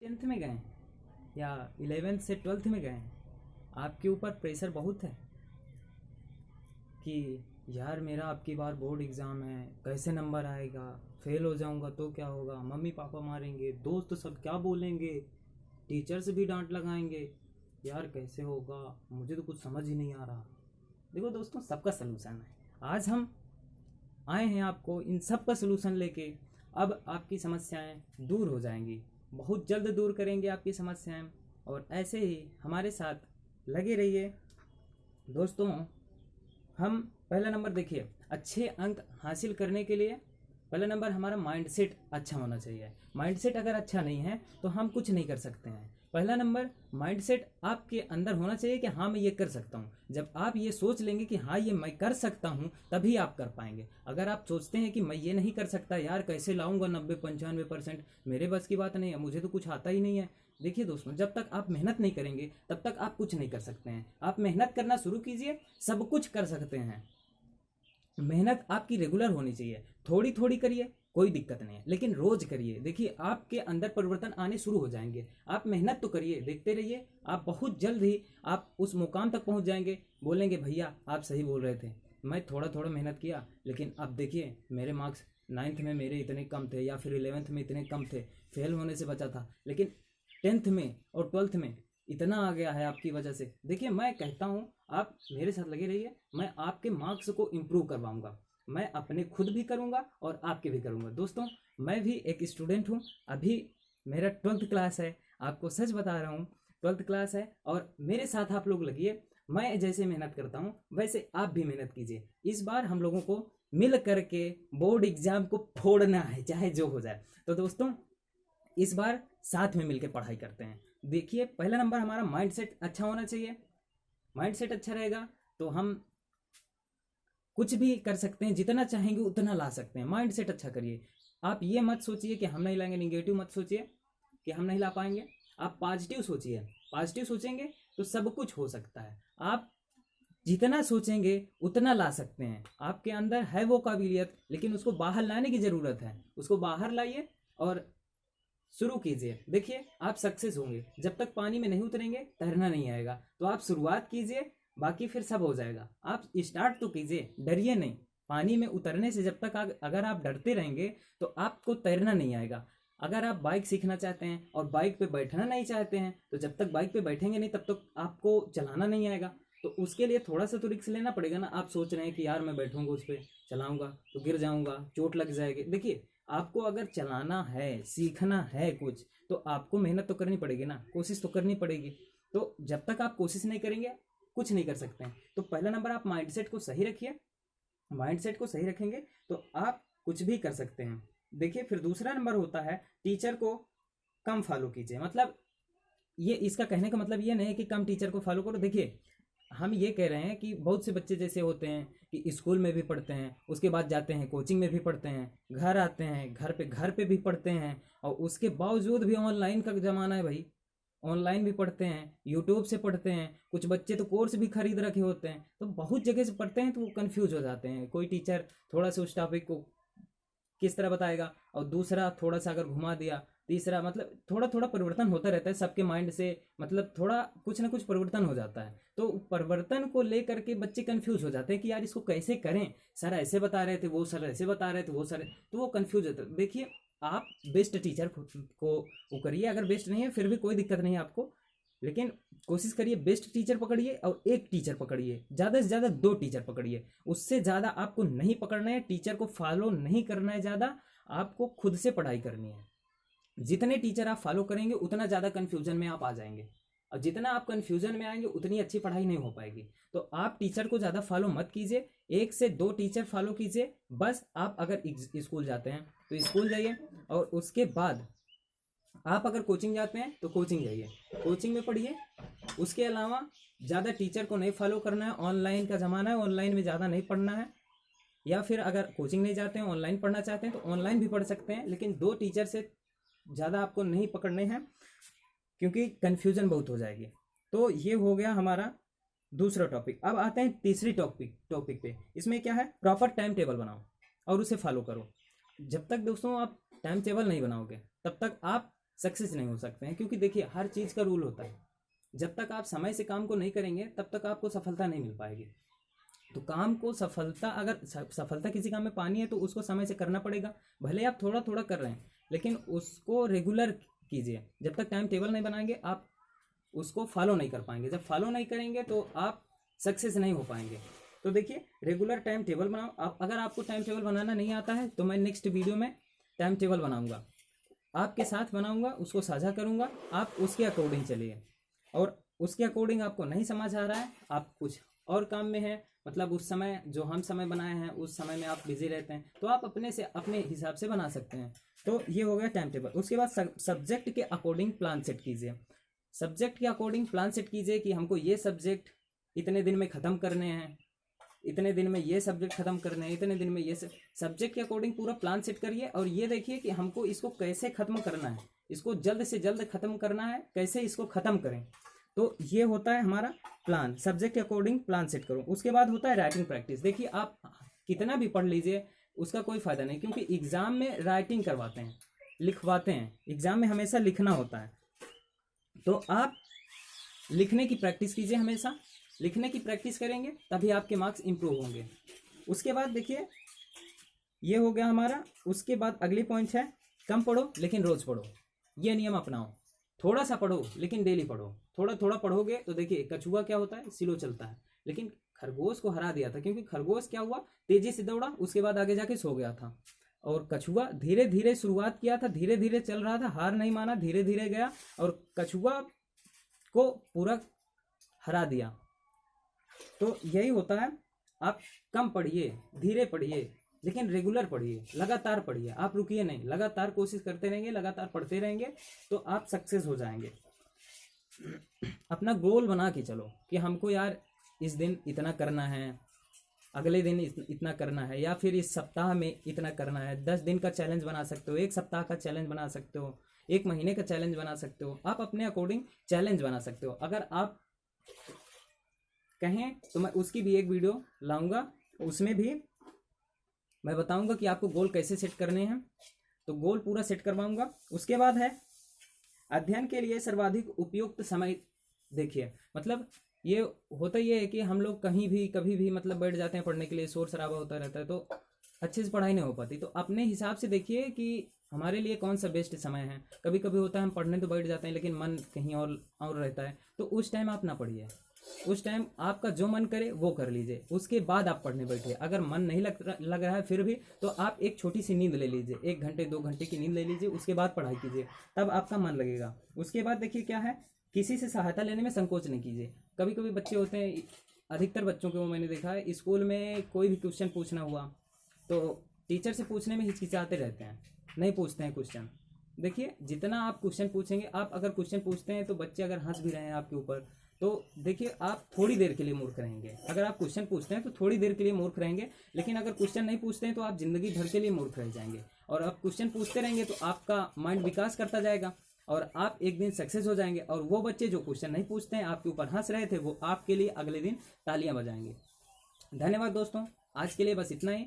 Tenth में गए या 11th से 12th में गए, आपके ऊपर प्रेशर बहुत है कि यार मेरा आपकी बार बोर्ड एग्ज़ाम है, कैसे नंबर आएगा, फेल हो जाऊंगा तो क्या होगा, मम्मी पापा मारेंगे, दोस्त सब क्या बोलेंगे, टीचर्स भी डांट लगाएंगे, यार कैसे होगा, मुझे तो कुछ समझ ही नहीं आ रहा। देखो दोस्तों, सबका सलूशन है। आज हम आए हैं आपको इन सब का सलूशन लेके। अब आपकी समस्याएं दूर हो जाएंगी, बहुत जल्द दूर करेंगे आपकी समस्याएं। और ऐसे ही हमारे साथ लगे रहिए दोस्तों। हम पहला नंबर देखिए, अच्छे अंक हासिल करने के लिए पहला नंबर हमारा माइंडसेट अच्छा होना चाहिए। माइंडसेट अगर अच्छा नहीं है तो हम कुछ नहीं कर सकते हैं। पहला नंबर माइंडसेट आपके अंदर होना चाहिए कि हाँ मैं ये कर सकता हूँ। जब आप ये सोच लेंगे कि हाँ ये मैं कर सकता हूँ, तभी आप कर पाएंगे। अगर आप सोचते हैं कि मैं ये नहीं कर सकता, यार कैसे लाऊंगा 90-95%, मेरे बस की बात नहीं है, मुझे तो कुछ आता ही नहीं है। देखिए दोस्तों, जब तक आप मेहनत नहीं करेंगे तब तक आप कुछ नहीं कर सकते हैं। आप मेहनत करना शुरू कीजिए, सब कुछ कर सकते हैं। मेहनत आपकी रेगुलर होनी चाहिए, थोड़ी थोड़ी करिए, कोई दिक्कत नहीं है, लेकिन रोज करिए। देखिए आपके अंदर परिवर्तन आने शुरू हो जाएंगे। आप मेहनत तो करिए, देखते रहिए, आप बहुत जल्द ही आप उस मुकाम तक पहुंच जाएंगे। बोलेंगे भैया आप सही बोल रहे थे, मैं थोड़ा थोड़ा मेहनत किया, लेकिन अब देखिए मेरे मार्क्स 9th में मेरे इतने कम थे, या फिर 11th में इतने कम थे, फेल होने से बचा था, लेकिन 10th में और 12th में इतना आ गया है आपकी वजह से। देखिए मैं कहता हूँ आप मेरे साथ लगे रहिए, मैं आपके मार्क्स को इम्प्रूव करवाऊंगा। मैं अपने खुद भी करूंगा और आपके भी करूंगा। दोस्तों, मैं भी एक स्टूडेंट हूँ, अभी मेरा 12th क्लास है, आपको सच बता रहा हूँ, 12th क्लास है। और मेरे साथ आप लोग लगिए, मैं जैसे मेहनत करता हूँ वैसे आप भी मेहनत कीजिए। इस बार हम लोगों को मिल करके बोर्ड एग्जाम को फोड़ना है, चाहे जो हो जाए। तो दोस्तों, इस बार साथ में मिलकर पढ़ाई करते हैं। देखिए पहला नंबर हमारा माइंडसेट अच्छा होना चाहिए। माइंडसेट अच्छा रहेगा तो हम कुछ भी कर सकते हैं, जितना चाहेंगे उतना ला सकते हैं। माइंडसेट अच्छा करिए। आप ये मत सोचिए कि हम नहीं लाएंगे, निगेटिव मत सोचिए कि हम नहीं ला पाएंगे। आप पॉजिटिव सोचिए, पॉजिटिव सोचेंगे तो सब कुछ हो सकता है। आप जितना सोचेंगे उतना ला सकते हैं। आपके अंदर है वो काबिलियत, लेकिन उसको बाहर लाने की ज़रूरत है। उसको बाहर लाइए और शुरू कीजिए। देखिए आप सक्सेस होंगे। जब तक पानी में नहीं उतरेंगे तैरना नहीं आएगा। तो आप शुरुआत कीजिए, बाकी फिर सब हो जाएगा। आप स्टार्ट तो कीजिए, डरिए नहीं। पानी में उतरने से जब तक अगर आप डरते रहेंगे तो आपको तैरना नहीं आएगा। अगर आप बाइक सीखना चाहते हैं और बाइक पे बैठना नहीं चाहते हैं, तो जब तक बाइक पे बैठेंगे नहीं तब तक आपको चलाना नहीं आएगा। तो उसके लिए थोड़ा सा तो रिस्क लेना पड़ेगा ना। आप सोच रहे हैं कि यार मैं बैठूंगा उस पर, चलाऊंगा तो गिर जाऊंगा, चोट लग जाएगी। देखिए आपको अगर चलाना है, सीखना है कुछ, तो आपको मेहनत तो करनी पड़ेगी ना, कोशिश तो करनी पड़ेगी। तो जब तक आप कोशिश नहीं करेंगे कुछ नहीं कर सकते हैं। तो पहला नंबर आप माइंडसेट को सही रखिए। माइंडसेट को सही रखेंगे तो आप कुछ भी कर सकते हैं। देखिए फिर दूसरा नंबर होता है, टीचर को कम फॉलो कीजिए। मतलब ये इसका कहने का मतलब ये नहीं है कि कम टीचर को फॉलो करो। देखिए हम ये कह रहे हैं कि बहुत से बच्चे जैसे होते हैं कि स्कूल में भी पढ़ते हैं, उसके बाद जाते हैं कोचिंग में भी पढ़ते हैं, घर आते हैं, घर पे भी पढ़ते हैं, और उसके बावजूद भी ऑनलाइन का ज़माना है भाई, ऑनलाइन भी पढ़ते हैं, यूट्यूब से पढ़ते हैं। कुछ बच्चे तो कोर्स भी खरीद रखे होते हैं। तो बहुत जगह से पढ़ते हैं तो वो कन्फ्यूज हो जाते हैं। कोई टीचर थोड़ा सा उस टॉपिक को किस तरह बताएगा, और दूसरा थोड़ा सा अगर घुमा दिया, तीसरा, मतलब थोड़ा थोड़ा परिवर्तन होता रहता है सबके माइंड से। मतलब थोड़ा कुछ ना कुछ परिवर्तन हो जाता है। तो परिवर्तन को लेकर के बच्चे कंफ्यूज हो जाते हैं कि यार इसको कैसे करें, सर ऐसे बता रहे थे, वो सर ऐसे बता रहे थे, वो सर, तो वो कंफ्यूज होता है। देखिए आप बेस्ट टीचर को वो करिए। अगर बेस्ट नहीं है फिर भी कोई दिक्कत नहीं है आपको, लेकिन कोशिश करिए बेस्ट टीचर पकड़िए, और एक टीचर पकड़िए, ज़्यादा से ज़्यादा 2 टीचर पकड़िए। उससे ज़्यादा आपको नहीं पकड़ना है, टीचर को फॉलो नहीं करना है ज़्यादा, आपको खुद से पढ़ाई करनी है। जितने टीचर आप फॉलो करेंगे उतना ज़्यादा कन्फ्यूजन में आप आ जाएंगे, और जितना आप कन्फ्यूजन में आएंगे उतनी अच्छी पढ़ाई नहीं हो पाएगी। तो आप टीचर को ज़्यादा फॉलो मत कीजिए, 1 से 2 टीचर फॉलो कीजिए बस। आप अगर स्कूल जाते हैं तो स्कूल जाइए, और उसके बाद आप अगर कोचिंग जाते हैं तो कोचिंग जाइए, कोचिंग में पढ़िए। उसके अलावा ज़्यादा टीचर को नहीं फॉलो करना है। ऑनलाइन का ज़माना है, ऑनलाइन में ज़्यादा नहीं पढ़ना है। या फिर अगर कोचिंग नहीं जाते हैं, ऑनलाइन पढ़ना चाहते हैं, तो ऑनलाइन भी पढ़ सकते हैं, लेकिन 2 टीचर से ज़्यादा आपको नहीं पकड़ने हैं, क्योंकि कन्फ्यूज़न बहुत हो जाएगी। तो ये हो गया हमारा दूसरा टॉपिक। अब आते हैं तीसरी टॉपिक पे। इसमें क्या है, प्रॉपर टाइम टेबल बनाओ और उसे फॉलो करो। जब तक दोस्तों आप टाइम टेबल नहीं बनाओगे तब तक आप सक्सेस नहीं हो सकते हैं। क्योंकि देखिए हर चीज़ का रूल होता है, जब तक आप समय से काम को नहीं करेंगे तब तक आपको सफलता नहीं मिल पाएगी। तो काम को सफलता, अगर सफलता किसी काम में पानी है तो उसको समय से करना पड़ेगा। भले आप थोड़ा थोड़ा कर रहे हैं लेकिन उसको रेगुलर कीजिए। जब तक टाइम टेबल नहीं बनाएंगे आप उसको फॉलो नहीं कर पाएंगे। जब फॉलो नहीं करेंगे तो आप सक्सेस नहीं हो पाएंगे। तो देखिए रेगुलर टाइम टेबल बनाओ आप। अगर आपको टाइम टेबल बनाना नहीं आता है तो मैं नेक्स्ट वीडियो में टाइम टेबल बनाऊंगा, आपके साथ बनाऊंगा, उसको साझा करूंगा, आप उसके अकॉर्डिंग चलिए। और उसके अकॉर्डिंग आपको नहीं समझ आ रहा है, आप कुछ और काम में है, मतलब उस समय जो हम समय बनाए हैं उस समय में आप बिजी रहते हैं, तो आप अपने से अपने हिसाब से बना सकते हैं। तो ये हो गया टाइम टेबल। उसके बाद सब्जेक्ट के अकॉर्डिंग प्लान सेट कीजिए। सब्जेक्ट के अकॉर्डिंग प्लान सेट कीजिए कि हमको ये सब्जेक्ट इतने दिन में ख़त्म करने हैं, इतने दिन में ये सब्जेक्ट खत्म करने हैं, इतने दिन में ये सब्जेक्ट के अकॉर्डिंग पूरा प्लान सेट करिए। और ये देखिए कि हमको इसको कैसे खत्म करना है, इसको जल्द से जल्द खत्म करना है, कैसे इसको खत्म करें। तो ये होता है हमारा प्लान, सब्जेक्ट के अकॉर्डिंग प्लान सेट करो। उसके बाद होता है राइटिंग प्रैक्टिस। देखिए आप कितना भी पढ़ लीजिए उसका कोई फायदा नहीं, क्योंकि एग्जाम में राइटिंग करवाते हैं, लिखवाते हैं। एग्जाम में हमेशा लिखना होता है, तो आप लिखने की प्रैक्टिस कीजिए। हमेशा लिखने की प्रैक्टिस करेंगे तभी आपके मार्क्स इंप्रूव होंगे। उसके बाद देखिए ये हो गया हमारा। उसके बाद अगली पॉइंट है कम पढ़ो लेकिन रोज पढ़ो। ये नियम अपनाओ, थोड़ा सा पढ़ो लेकिन डेली पढ़ो। थोड़ा थोड़ा पढ़ोगे तो देखिए कछुआ क्या होता है, स्लो चलता है, लेकिन खरगोश को हरा दिया था। क्योंकि खरगोश क्या हुआ, तेजी से दौड़ा, उसके बाद आगे जाके सो गया था। और कछुआ धीरे धीरे शुरुआत किया था, धीरे धीरे चल रहा था, हार नहीं माना, धीरे धीरे गया और कछुआ को पूरा हरा दिया। तो यही होता है, आप कम पढ़िए, धीरे पढ़िए, लेकिन रेगुलर पढ़िए, लगातार पढ़िए। आप रुकिए नहीं, लगातार कोशिश करते रहेंगे, लगातार पढ़ते रहेंगे तो आप सक्सेस हो जाएंगे। अपना गोल बना के चलो कि हमको यार इस दिन इतना करना है, अगले दिन इतना करना है, या फिर इस सप्ताह में इतना करना है। 10 दिन का चैलेंज बना सकते हो, 1 सप्ताह का चैलेंज बना सकते हो, 1 महीने का चैलेंज बना सकते हो। आप अपने अकॉर्डिंग चैलेंज बना सकते हो। अगर आप कहें तो मैं उसकी भी एक वीडियो लाऊंगा, उसमें भी मैं बताऊंगा कि आपको गोल कैसे सेट करने हैं। तो गोल पूरा सेट करवाऊंगा। उसके बाद है अध्ययन के लिए सर्वाधिक उपयुक्त समय। देखिए मतलब ये होता ये है कि हम लोग कहीं भी कभी भी मतलब बैठ जाते हैं पढ़ने के लिए, शोर शराबा होता रहता है तो अच्छे से पढ़ाई नहीं हो पाती। तो अपने हिसाब से देखिए कि हमारे लिए कौन सा बेस्ट समय है। कभी कभी होता है हम पढ़ने तो बैठ जाते हैं लेकिन मन कहीं और रहता है, तो उस टाइम आप ना पढ़िए। उस टाइम आपका जो मन करे वो कर लीजिए, उसके बाद आप पढ़ने बैठिए। अगर मन नहीं लग रहा है फिर भी तो आप एक छोटी सी नींद ले लीजिए, 1 घंटे 2 घंटे की नींद ले लीजिए, उसके बाद पढ़ाई कीजिए, तब आपका मन लगेगा। उसके बाद देखिए क्या है, किसी से सहायता लेने में संकोच नहीं कीजिए। कभी कभी बच्चे होते हैं, अधिकतर बच्चों को मैंने देखा है, स्कूल में कोई भी क्वेश्चन पूछना हुआ तो टीचर से पूछने में हिचकिचाते रहते हैं, नहीं पूछते हैं क्वेश्चन। देखिए जितना आप क्वेश्चन पूछेंगे, आप अगर क्वेश्चन पूछते हैं तो बच्चे अगर हंस भी रहे हैं आपके ऊपर तो देखिए आप थोड़ी देर के लिए मूर्ख रहेंगे। अगर आप क्वेश्चन पूछते हैं तो थोड़ी देर के लिए मूर्ख रहेंगे, लेकिन अगर क्वेश्चन नहीं पूछते हैं तो आप जिंदगी भर के लिए मूर्ख रह जाएंगे। और आप क्वेश्चन पूछते रहेंगे तो आपका माइंड विकास करता जाएगा और आप एक दिन सक्सेस हो जाएंगे। और वो बच्चे जो क्वेश्चन नहीं पूछते हैं, आपके ऊपर हंस रहे थे, वो आपके लिए अगले दिन तालियां बजाएंगे। धन्यवाद दोस्तों, आज के लिए बस इतना ही।